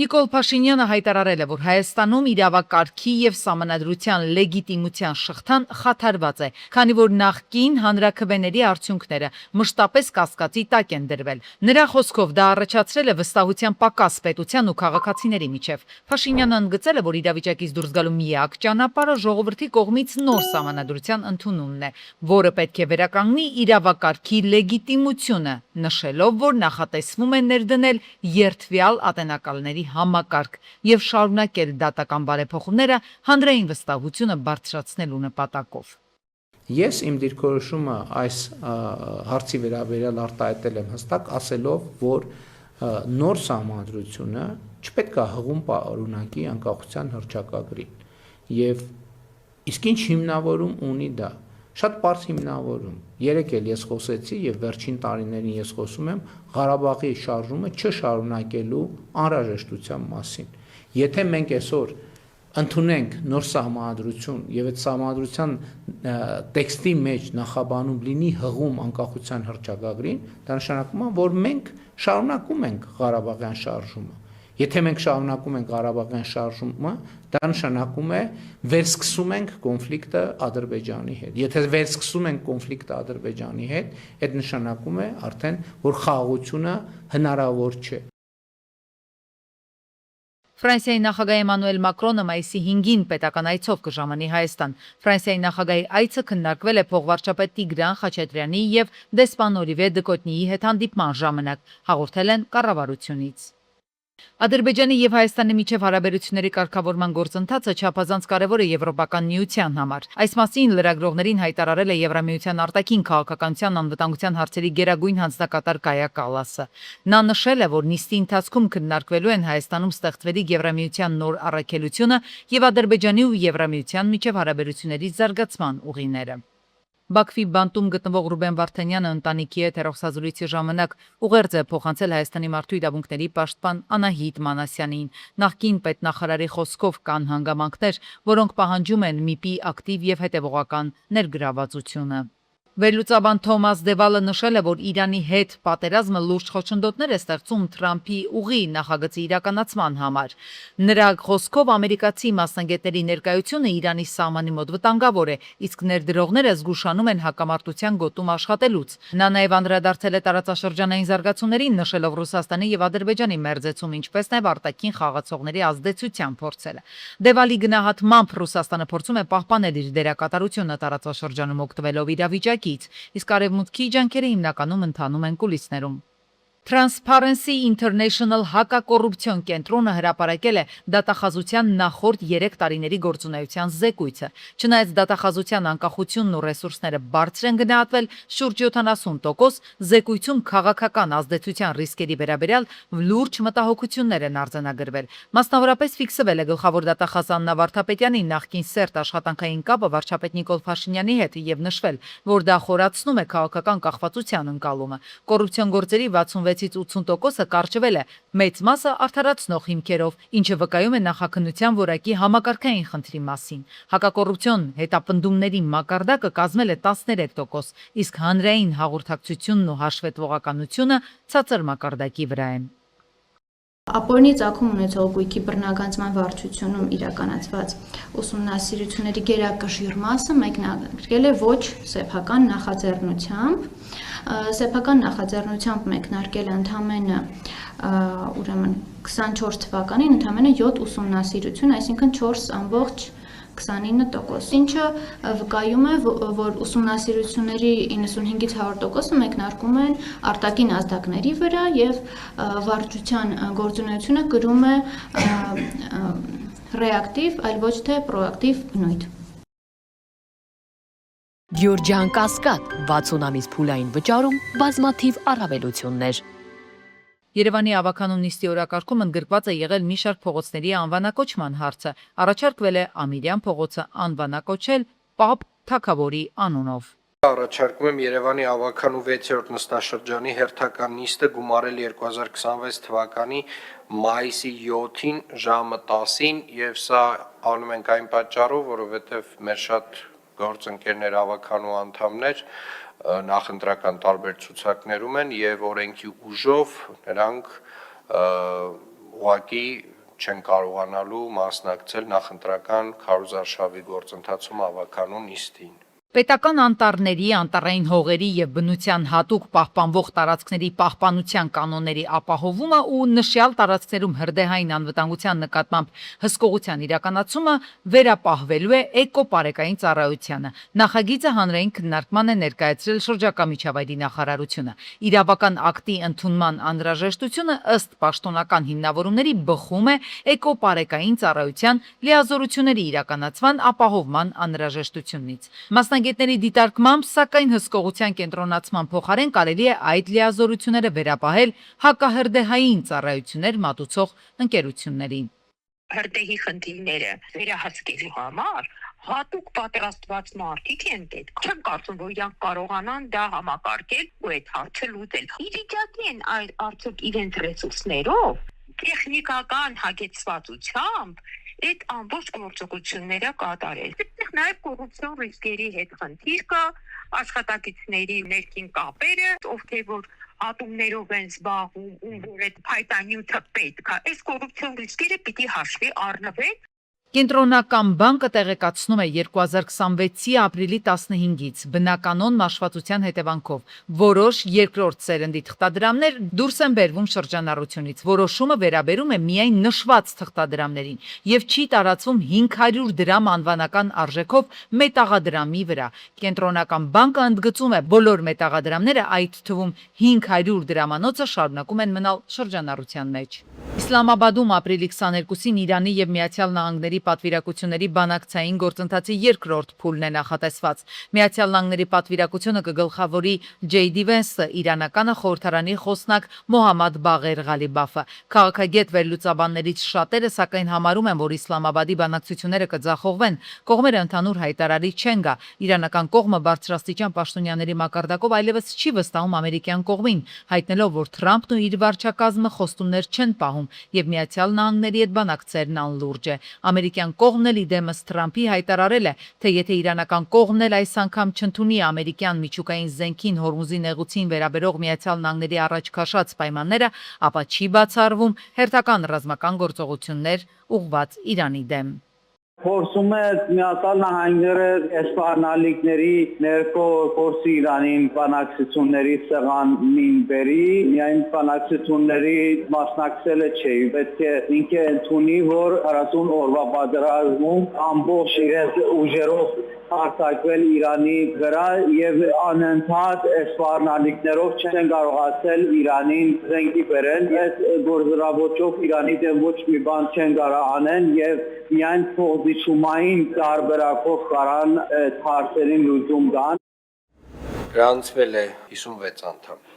Նիկոլ Փաշինյանը հայտարարել է, որ Հայաստանում իրավակարգի եւ սահմանադրության լեգիտիմության շղթան խաթարված է, քանի որ նախկին հանրաքվեների արդյունքները մշտապես կասկածի տակ են դրվել։ Նրա խոսքով դա առաջացրել է վստահության պակաս պետության ու քաղաքացիների միջև։ Փաշինյանը ընդգծել է, որ իրավիճակից դուրս գալու միակ ճանապարհը ժողովրդի կողմից նոր սահմանադրության ընդունումն է, որը պետք է վերականգնի իրավակարգի լեգիտիմությունը, նշելով, որ նախատեսվում է ներդնել երդվյալ ատենակալների համակարգ եւ շարունակել դատական բարեփոխումները հանրային վստահությունը բարձրացնելու նպատակով։ Ես իմ դիրքորոշումը այս հարցի վերաբերյալ արտահայտել եմ հստակ, ասելով, որ նոր սահմանադրությունը չպետք է հղում պարունակի անկախության հռչակագրին եւ իսկ ինչ հիմնավորում ունի դա։ Շատ պարզ հիմնավորում։ Երեք էլ ես խոսեցի եւ վերջին տարիներին ես խոսում եմ Ղարաբաղի շարժումը չշարունակելու անհրաժեշտության մասին։ Եթե մենք այսօր ընդունենք նոր սահմանադրություն եւ այդ սահմանադրության տեքստի մեջ նախաբանում լինի հղում անկախության հռչակագրին, դա նշանակում է, որ մենք շարունակում ենք Ղարաբաղյան շարժումը։ Եթե մենք շարունակում ենք Ղարաբաղյան շարժումը, դա նշանակում է վերսկսում ենք կոնֆլիկտը Ադրբեջանի հետ։ Եթե վերսկսում ենք կոնֆլիկտը Ադրբեջանի հետ, այդ նշանակում է արդեն, որ խաղաղությունը հնարավոր չէ։ Ֆրանսիայի նախագահ Էմանուել Մակրոնը մայիսի 5-ին պետական այցով կժամանի Հայաստան։ Ֆրանսիայի նախագահի այցը քննարկվել է փոխվարչապետ Տիգրան Խաչատրյանի եւ դեսպան Օլիվիե Դկոտնիի հետ հանդիպման ժամանակ, հաղորդել են կառավարությունից։ Ադրբեջանի եւ Հայաստանի միջև հարաբերությունների կարգավորման գործընթացը չափազանց կարևոր է Եվրոպական միության համար։ Այս մասին լրագրողներին հայտարարել է Եվրամիության արտաքին քաղաքականության անվտանգության հարցերի գերագույն հանձնակատար Կայա Կալասը։ Նա նշել է, որ նիստի ընթացքում քննարկվելու են Հայաստանում ստեղծվելիք Եվրամիության նոր առաքելությունը եւ Ադրբեջանի ու Եվրամիության միջև հարաբերությունների զարգացման ուղիները։ Բաքվի բանտում գտնվող Ռուբեն Վարդանյանը ընտանիքի հետ հեռախոսազրույցի ժամանակ ուղերձ է փոխանցել Հայաստանի մարդու իրավունքների պաշտպան Անահիտ Մանասյանին։ Նախկին պետնախարարի խոսքով կան հանգամանքներ, որոնք պահանջում են ՄԻՊ-ի ակտիվ եւ հետեւողական ներգրավվածությունը։ Վերլուծաբան Թոմաս Դևալը նշել է, որ Իրանի հետ պատերազմը լուրջ խոչընդոտներ է ստեղծում Թրամփի ուղի նախագծի իրականացման համար։ Նրա խոսքով ամերիկացի մասնագետների ներկայությունը Իրանի սահմանի մոտ վտանգավոր է, իսկ ներդրողները զգուշանում են հակամարտության գոտում աշխատելուց։ Նա նաև անդրադարձել է տարածաշրջանային զարգացումներին, նշելով Ռուսաստանի եւ Ադրբեջանի մերձեցում, ինչպես նաև արտաքին խաղացողների ազդեցության փորձերը։ Դևալի գնահատմամբ Ռուսաստանը փորձում է պահպանել իր դերակատարությունը տարածաշրջանում օգտվելով իրավիճակից, իսկ արևմուտքի ջանքերը հիմնականում ընթանում են կուլիսներում։ Transparency International հակակոռուպցիոն կենտրոնը հրապարակել է դատախազության նախորդ 3 տարիների գործունեության զեկույցը։ Չնայած դատախազության անկախությունն ու ռեսուրսները բարձր են գնահատվել շուրջ 70%, զեկույցում քաղաքական ազդեցության ռիսկերի վերաբերյալ լուրջ մտահոգություններ են արձանագրվել։ Մասնավորապես ֆիքսվել է գլխավոր դատախազ Աննա Վարդապետյանի նախկին սերտ աշխատանքային կապը վարչապետ Նիկոլ Փաշինյանի հետ եւ նշվել, որ դա խորացնում է քաղաքական կախվածության ընկալումը։ Կոռուպցիոն գործերի 66-ից 80%-ը կարճվել է, մեծ մասը արդարացնող հիմքերով, ինչը վկայում է նախաքննության որակի համակարգային խնդրի մասին։ Հակակոռուպցիոն հետապնդումների մակարդակը կազմել է 13%, իսկ հանրային հաղորդակցությունն ու հաշվետվողականությունը ցածր մակարդակի վրա են։ Ապօրինի ծագում ունեցող գույքի բռնագանձման վարչությունում իրականացված ուսումնասիրությունների գերակշիռ մասը մեկնարկել է ոչ սեփական նախաձեռնությամբ։ Սեփական նախաձեռնությամբ մեկնարկել է ընդամենը 24 թվականին ընդամենը 7 ուսումնասիրություն, այսինքն 4.29%, ինչը վկայում է, որ ուսումնասիրությունների 95-ից 100%-ը մեկնարկում են արտաքին ազդակների վրա եւ վարչության գործունեությունը կրում է ռեակտիվ, այլ ոչ թե պրոակտիվ բնույթ։ Գյորջյան Կասկադ 60 ամիս փուլային վճարում բազմաթիվ առավելություններ։ Երևանի ավականու նիստի օրակարգում ընդգրկված է եղել մի շարք փողոցների անվանակոչման հարցը։ Առաջարկվել է Ամիրյան փողոցը անվանակոչել Պապ Թագավորի անունով։ Առաջարկում եմ Երևանի ավականու 6-րդ նստաշրջանի հերթական նիստը գումարել 2026 թվականի մայիսի 7-ին ժամը 10-ին եւ սա անում ենք այն պատճառով, որովհետեւ մեր շատ գործընկերներ ավականու անդամներ նախընտրական տարբեր ցուցակներում են եւ օրենքի ուժով նրանք ուղղակի չեն կարողանալու մասնակցել նախընտրական քարոզարշավի գործընթացում ավականու նիստին։ Պետական անտառների, անտառային հողերի եւ բնության հատուկ պահպանվող տարածքների պահպանության կանոնների ապահովումը ու նշյալ տարածքներում հրդեհային անվտանգության նկատմամբ հսկողության իրականացումը վերապահվելու է էկոպարեկային ծառայությանը։ Նախագիծը հանրային քննարկման է ներկայացրել շրջակա միջավայրի նախարարությունը։ Իրավական ակտի ընդունման անհրաժեշտությունը ըստ պաշտոնական հիմնավորումների բխում է էկոպարեկային ծառայության լիազորությունների իրականացման ապահովման անհրաժեշտությունից։ Մասնագետների դիտարկմամբ, սակայն հսկողության կենտրոնացման փոխարեն կարելի է այդ լիազորությունները վերապահել հակահրդեհային ծառայություններ մատուցող ընկերություններին։ Հրդեհի խնդիրները վերահսկելու համար հատուկ պատրաստված մարդիկ են պետք։ Չեմ կարծում, որ իրանք կարողանան դա համակարգել ու այդ հարցը լուծել։ Իվիճակի են արդյոք իրենց ռեսուրսներով, տեխնիկական հագեցվածությամբ այդ ամբողջ գործողությունները կատարել։ Այդտեղ նաև կոռուպցիոն ռիսկերի հետ խնդիր կա, աշխատակիցների ներքին կապերը, ովքեր որ ատոմներով են զբաղվում, ում որ այդ փայտանյութը պետք է, այս կոռուպցիոն ռիսկերը պիտի հաշվի առնվեն։ Կենտրոնական բանկը տեղեկացնում է 2026-ի ապրիլի 15-ից բնականոն մաշվածության հետևանքով որոշ երկրորդ սերնդի թղթադրամներ դուրս են բերվում շրջանառությունից։ Որոշումը վերաբերում է միայն նշված թղթադրամներին եւ չի տարածվում 500 դրամ անվանական արժեքով մետաղադրամի վրա։ Կենտրոնական բանկը ընդգծում է, բոլոր մետաղադրամները, այդ թվում 500 դրամանոցը շարունակում են մնալ շրջանառության մեջ։ Իսլամաբադում ապրիլի 22-ին Իրանի եւ Միացյալ Նահանգների պատվիրակությունների բանակցային գործընթացի երկրորդ փուլն է նախատեսված։ Միացյալ Նահանգների պատվիրակությունը կգլխավորի J.D. Vance-ը, իրանականը խորհրդարանի խոսնակ Մոհամմադ Բաղեր Ղալիբաֆը։ Քաղաքագետ վերլուծաբաններից շատերը սակայն համարում են, որ Իսլամաբադի բանակցությունները կձախողվեն։ Կողմերը ընդհանուր հայտարարի չեն գա։ Իրանական կողմը բարձրաստիճան պաշտոնյաների մակարդակով այլևս չի վստահում ամերիկյան կողմին, հայտնելով, որ Թրամփն ու իր վարչակազմը խոստումներ չեն պահում եւ Միացյալ Նահանգների հետ բանակցերն անլուրջ է։ Ամերիկյան կողմն էլ իդեմս Թրամփի հայտարարել է, թե եթե իրանական կողմն էլ այս անգամ չընդունի ամերիկյան միջուկային զենքին Հորմուզի նեղուցին վերաբերող Միացյալ Նահանգների առաջ քաշած պայմանները, ապա չի բացառվում հերթական ռազմական գործողություններ ուղղված Իրանի դեմ։ Փորձում է Միացյալ Նահանգները սպառնալիքների ներքո փորձի Իրանին բանակցությունների սեղանին բերի, միայն բանակցությունների մասնակցելը չէ, պետք է ինքը ընդունի, որ 40 օրվա պատերազմում ամբողջ իրենց ուժերով արտակվել Իրանի վրա եւ անընդհատ սպառնալիքներով չեն կարողացել Իրանին զենքի բերել, այս գործառույթով Իրանի դեմ ոչ մի բան չեն կարող անեն եւ միայն փոխզիջումային տարբերակով կարան հարցերին լուծում տան։ Գրանցվել է 56 անդամ։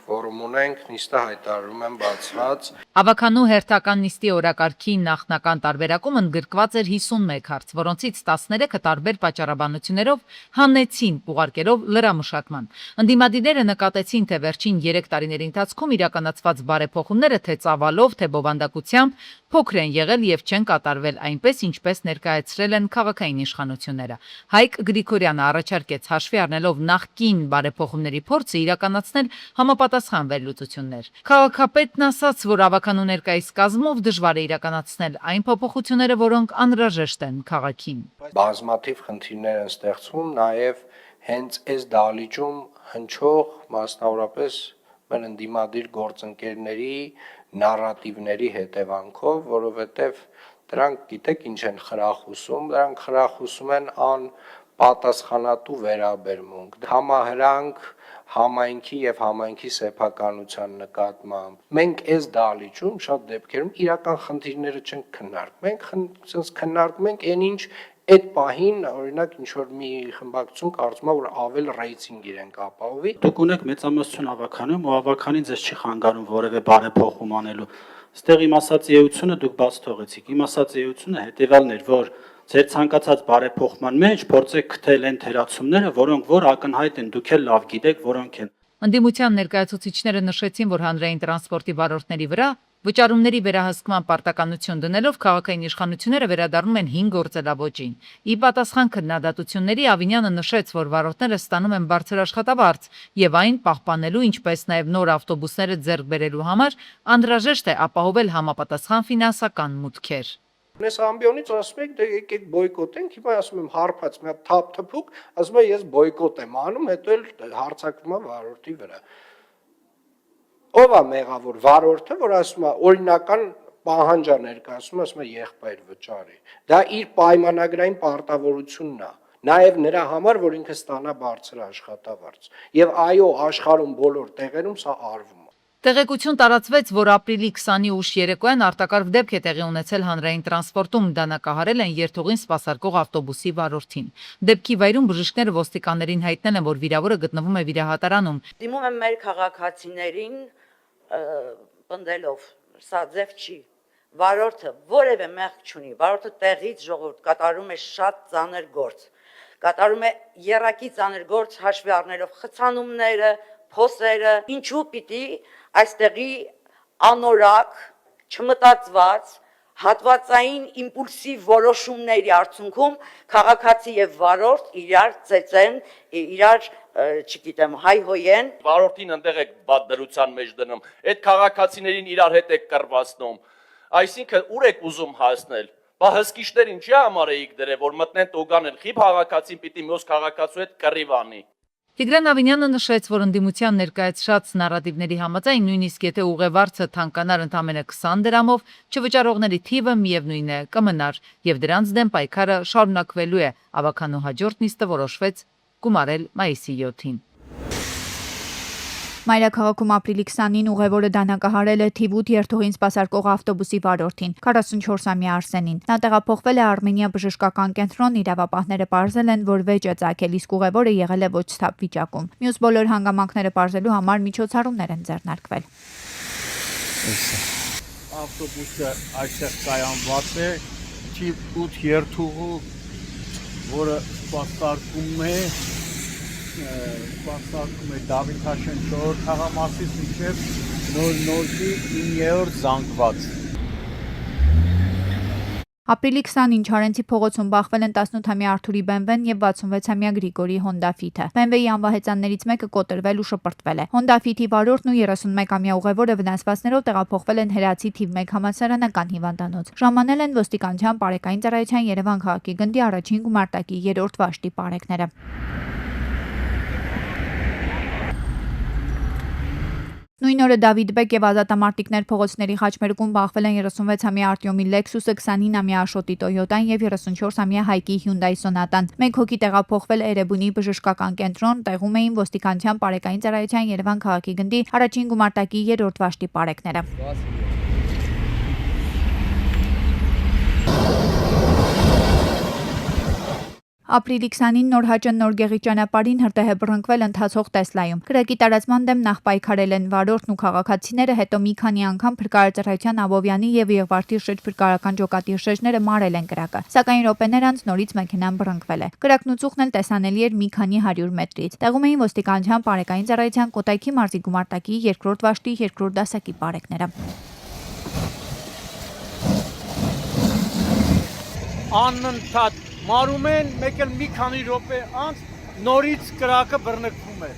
Որում ունենք, նիստը հայտարարում են բացված։ Ավականու հերթական նիստի օրակարգի նախնական տարբերակում ընդգրկված էր 51 հարց, որոնցից 13-ը տարբեր պատճառաբանություններով հանեցին ուղարկելով լրամշակման։ Ընդդիմադիրները նկատեցին, թե վերջին 3 տարիների ընթացքում իրականացված բարեփոխումները թե ծավալով, թե բովանդակությամբ փոքր են եղել եւ չեն կատարվել այնպես, ինչպես ներկայացրել են քաղաքային իշխանությունները։ Հայկ Գրիգորյանը առաջարկեց հաշվի առնելով նախկին բարեփոխումների փորձը իրականացնել համապատասխան վերլուծություններ։ Քաղաքապետն ասաց, որ ավականու ներկայիս կազմով դժվար է իրականացնել այն փոփոխությունները, որոնք անհրաժեշտ են քաղաքին։ Բազմաթիվ խնդիրներ են ստեղծվում նաև հենց այս դահլիճում հնչող մասնավորապես մեր ընդդիմադիր գործընկերների նարատիվների հետևանքով, որովհետև դրանք գիտեք ինչ են խրախուսում, դրանք խրախուսում են անպատասխանատու վերաբերմունք, համահրանք համայնքի եւ համայնքի սեփականության նկատմամբ։ Մենք այս դահլիճում շատ դեպքերում իրական խնդիրները չենք քննարկում, մենք քննարկում ենք այն ինչ այդ պահին օրինակ ինչ որ մի խմբակցություն կարծում է որ ավել ռեյտինգ իրենք ապահովի։ Դուք ունեք մեծամասնություն ավականում ու ավականին ձեզ չի խանգարում որևէ բարեփոխում անելու։ Այստեղ իմ ասած էությունը դուք բաց թողեցիք։ Իմ ասած էությունը հետեւյալն էր, որ ձեր ցանկացած բարեփոխման մեջ փորձեք գտնել այն թերացումները, որոնք որ ակնհայտ են, դուք էլ լավ գիտեք, որոնք են։ Ընդդիմության ներկայացուցիչները նշեցին, որ հանրային տրանսպորտի վարորդների վրա Վճարումների վերահսկման պարտականություն դնելով քաղաքային իշխանությունները վերադառնում են 5 գործելավոճին։ Ի պատասխան քննադատությունների Ավինյանը նշեց, որ վարորդները ստանում են բարձր աշխատավարձ եւ այն պահպանելու, ինչպես նաեւ նոր ավտոբուսները ձեռք բերելու համար անհրաժեշտ է ապահովել համապատասխան ֆինանսական մուտքեր։ Ես ամբիոնից ասում եք, դե եկեք բոյկոտենք, հիմա ասում եմ հարբած մի հատ թափ-թփուկ, ասում եմ ես բոյկոտ եմ անում, հետո էլ հարցակվում է վարորդի վրա։ Ով է մեղավոր վարորդը, որ ասում է օրինական պահանջ է ներկայացնում, ասում է եղբայր վճարի։ Դա իր պայմանագրային պարտավորությունն է, նաև նրա համար, որ ինքը ստանա բարձր աշխատավարձ։ Եվ այո, աշխարհում բոլոր տեղերում սա արվում է։ Տեղեկություն տարածվեց, որ ապրիլի 20-ի ուշ երեկոյան արտակարգ դեպք է տեղի ունեցել հանրային տրանսպորտում, դանակահարել են երթուղին սպասարկող ավտոբուսի վարորդին։ Դեպքի վայրում բժիշկները ոստիկաններին հայտնել են, որ վիրավորը գտնվում է վիրահատարանում։ Դիմում եմ մեր քաղաքացիներին պնդելով, սա ձև չի, վարորդը որևէ մեղք չունի, վարորդը տեղից ժողովուրդ կատարում է շատ ծանր գործ, կատարում է եռակի ծանր գործ հաշվի առնելով խցանումները, փոսերը, ինչու պիտի այստեղի անորակ, չմտածված, հատվածային իմպուլսիվ որոշումների արդյունքում քաղաքացի եւ վարորդ իրար ծեծեն, իրար, չգիտեմ, հայհոյեն։ Վարորդին ընդեղ եք բադ դրության մեջ դնում, այդ քաղաքացիներին իրար հետ եք կռվածնում, այսինքն ուր եք ուզում հասնել։ Բա հսկիչներին չի համար էիք դրել, որ մտնեն տուգանեն, խիփ քաղաքացին պիտի մյուս քաղաքացու հետ կռիվանի։ Տիգրան Ավինյանը նշեց, որ ընդդիմության ներկայացրած նարատիվների համաձայն նույնիսկ եթե ուղևորը թանկանար ընդամենը 20 դրամով, չվճարողների թիվը միևնույն է կմնար եւ դրանց դեմ պայքարը շարունակվելու է։ Ավականու հաջորդ նիստը որոշվեց գումարել մայիսի 7-ին։ Մայրաքաղաքում ապրիլի 20-ին ուղևորը դանակահարել է թիվ 8 երթուղին սպասարկող ավտոբուսի վարորդին, 44-ամյա Արսենին։ Նա տեղափոխվել է Արմենիա բժշկական կենտրոն, իրավապահները պարզել են, որ վեճ է ծագել, իսկ ուղևորը եղել է ոչ սթափ վիճակում։ Մյուս բոլոր հանգամանքները պարզելու համար միջոցառումներ են ձեռնարկվել։ Ավտոբուսը այստեղ կայանված է, թիվ 8 երթուղու, որը սպասարկում է Դավիթ Հաշեն 4 թաղամասից մինչև Նորքի 9-րդ զանգված։ Ապրիլի 20-ին Չարենցի փողոցում բախվել են 18-ամյա Արթուրի Բենվեն եւ 66-ամյա Գրիգորի Հոնդա Ֆիթը։ Բենվեի անվահեծաններից մեկը կոտրվել ու շպրտվել է։ Հոնդա Ֆիթի վարորդն ու 31-ամյա ուղևորը վնասվածքներով տեղափոխվել են Հրացի թիվ 1 համալսարանական հիվանդանոց։ Ժամանել են ոստիկանության բարեկային ծառայության Երևան քաղաքի գնդի առաջին գումարտակի 3-րդ վաշտի պարեկները։ Նույն օրը Դավիթ Բեկ եւ ազատամարտիկներ փողոցների խաչմերուկում բախվել են 36-ամյա Արտյոմի Lexus-ը, 29-ամյա Աշոտի Toyota-ն եւ 34-ամյա Հայկի Hyundai Sonata-ն։ Մեկ հոգի տեղափոխվել Էրեբունի բժշկական կենտրոն, տեղում էին ոստիկանության բարեկային ծառայության Երևան քաղաքի գնդի առաջին գումարտակի 3-րդ վաշտի պարեկները։ Ապրիլի 20-ին Նորհաճն Նորգեղի ճանապարհին հրդեհ է բռնկվել ընթացող Տեսլայում։ Կրակի տարածման դեմ նախ պայքարել են վարորդն ու քաղաքացիները, հետո մի քանի անգամ փրկարարծրայության Աբովյանի եւ Եղվարդի շրջի փրկարարական ջոկատիրշեջները մարել են կրակը։ Սակայն րոպեներ անց նորից մեքենան բռնկվել է։ Կրակն ու ծուխն էլ տեսանելի էր մի քանի 100 մետրից։ Տեղում էին ոստիկանության բարեկային ծառայության Կոտայքի մարզի գումարտակի 2-րդ վաշտի 2-րդ դասակի պարեկները։ Անընդհատ մարում են, մեկ էլ մի քանի րոպե անց նորից կրակը բռնկվում է։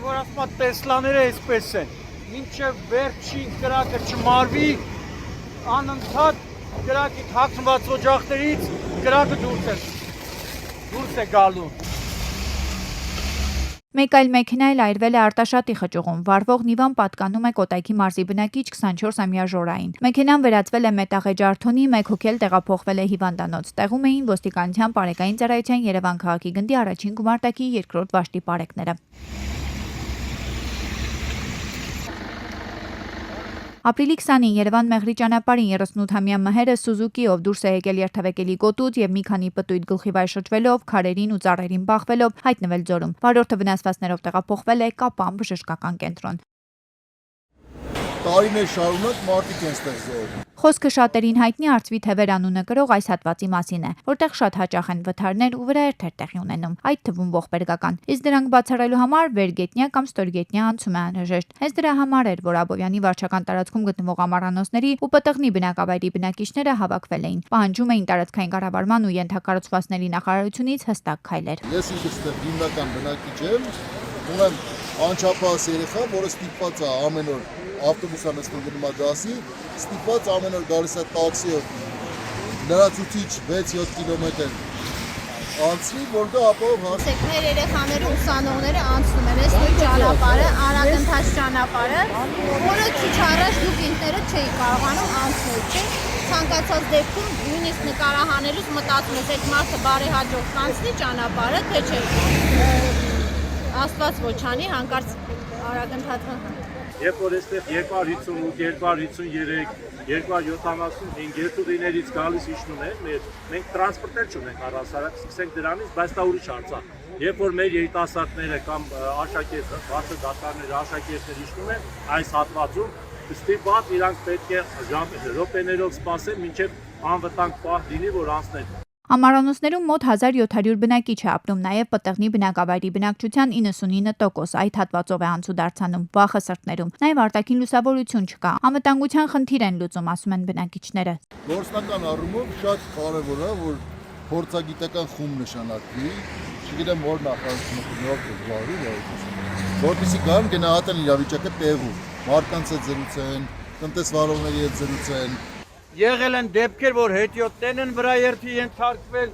Որ ասում եմ Տեսլաները այսպես են։ Մինչև վերջին կրակը չմարվի, անընդհատ կրակի թաքնված օջախներից կրակը դուրս է գալու։ Մեկ այլ մեքենա էլ այրվել է Արտաշատի խճուղում։ Վարվող Նիվան պատկանում է Կոտայքի մարզի բնակիչ 24-ամյա Ժորային։ Մեքենան վերածվել է մետաղեջարթոնի, մեկ հոգի էլ տեղափոխվել է հիվանդանոց։ Տեղում էին ոստիկանության բարեկային ծառայության Երևան քաղաքի գնդի առաջին գումարտակի 2-րդ վաշտի պարեկները։ Ապրիլի 20-ին Երևան Մեղրի ճանապարհին 38-ամյա Մհերը Սուզուկիով դուրս է եկել երթևեկելի գոտուց եւ մի քանի պտույտ գլխիվայր շրջվելով, քարերին ու ծառերին բախվելով հայտնվել ձորում։ Վարորդը վնասվածքներով տեղափոխվել է Կապան բժշկական կենտրոն։ տարիներ շարունակ մարդիկ են ստեղ զոհվում։ Խոսքը շատերին հայտնի Արծվի թևեր անունը կրող այս հատվածի մասին է, որտեղ շատ հաճախ են վթարներ ու վրաերթեր տեղի ունենում, այդ թվում ողբերգական։ Իսկ դրանք բացառելու համար վերգետնյա կամ ստորգետնյա անցում է անհրաժեշտ։ Հենց դրա համար էր, որ Աբովյանի վարչական տարածքում գտնվող ամառանոցների ու ՊՏՂ-ի բնակավայրի բնակիչները հավաքվել էին, պահանջում էին տարածքային կառավարման ու ենթակառուցվածքների նախարարությունից հստակ քայլեր։ Ես ինքս ստեղ հիմնական բնակիչ եմ, ունեմ անչափահաս երեխա, որը ստիպված է ամեն օր ավտոբուսը նստում գնում է դասի, ստիպված ամեն օր գալիս է տաքսիով լրացուցիչ 6-7 կիլոմետր անցնի, որ դա ապահով հասնի։ Մեր երեխաները ուսանողները անցնում են այս նույն ճանապարհը, արագընթաց ճանապարհը, որը քիչ առաջ դուք ինքներդ չէի կարողանում անցնել, չէ՞։ Ցանկացած դեպքում նույնիսկ նկարահանելուց մտածում ես այդ մարդը բարեհաջող կանցնի ճանապարհը, թե չէ։ Աստված ոչ անի, հանկարծ արագընթացը։ Երբ որ այստեղ 258, 253, 275 երթուղիներից գալիս իջնում են, մենք տրանսպորտ էլ չունենք առհասարակ, սկսենք դրանից, բայց դա ուրիշ հարց է։ Երբ որ մեր երիտասարդները կամ աշակերտները, բացը դատարանները, աշակերտները իջնում են այս հատվածում, ստիպված իրանք պետք է րոպեներով սպասեն, մինչև անվտանգ պահ լինի, որ անցնեն։ Ամառանոցներում մոտ 1700 բնակիչ է ապրում, նաև ՊՏՂ-ի բնակավայրի բնակչության 99% այդ հատվածով է անցուդարձանում, վախը սրտներում։ Նաև արտաքին լուսավորություն չկա։ Անվտանգության խնդիր են լուծում, ասում են բնակիչները։ Գործնական առումով շատ կարևոր է, որ փորձագիտական խումբ նշանակվի, չգիտեմ որ նախարարությունը կնորդ զբաղվի, որպեսզի գան գնահատեն իրավիճակը տեղում, մարդկանց հետ զրուցեն, տնտեսվարողների հետ զրուցեն։ Եղել են դեպքեր, որ հետիոտներն են վրաերթի ենթարկվել։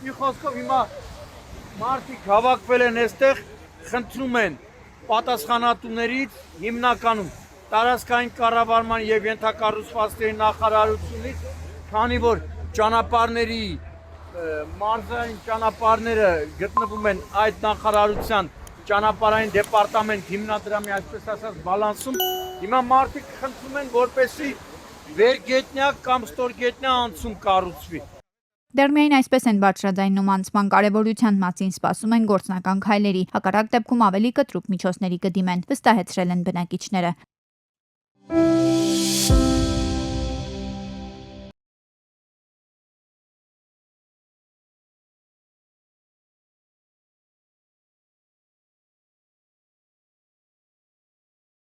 Մի խոսքով հիմա մարդիկ հավաքվել են այստեղ, խնդրում են պատասխանատուներից հիմնականում տարածքային կառավարման եւ ենթակառուցվածքների նախարարությունից, քանի որ ճանապարհների մարզային ճանապարհները գտնվում են այդ նախարարության ճանապարհային դեպարտամենտ հիմնադրամի, այսպես ասած, բալանսում, հիմա մարդիկ խնդրում են, որպեսզի վերգետնյա կամ ստորգետնյա անցում կառուցվի։ Դեռ միայն այսպես են բարձրաձայնում անցման կարևորության մասին, սպասում են գործնական քայլերի, հակառակ դեպքում ավելի կտրուկ միջոցների կդիմեն, վստահեցրել են բնակիչները։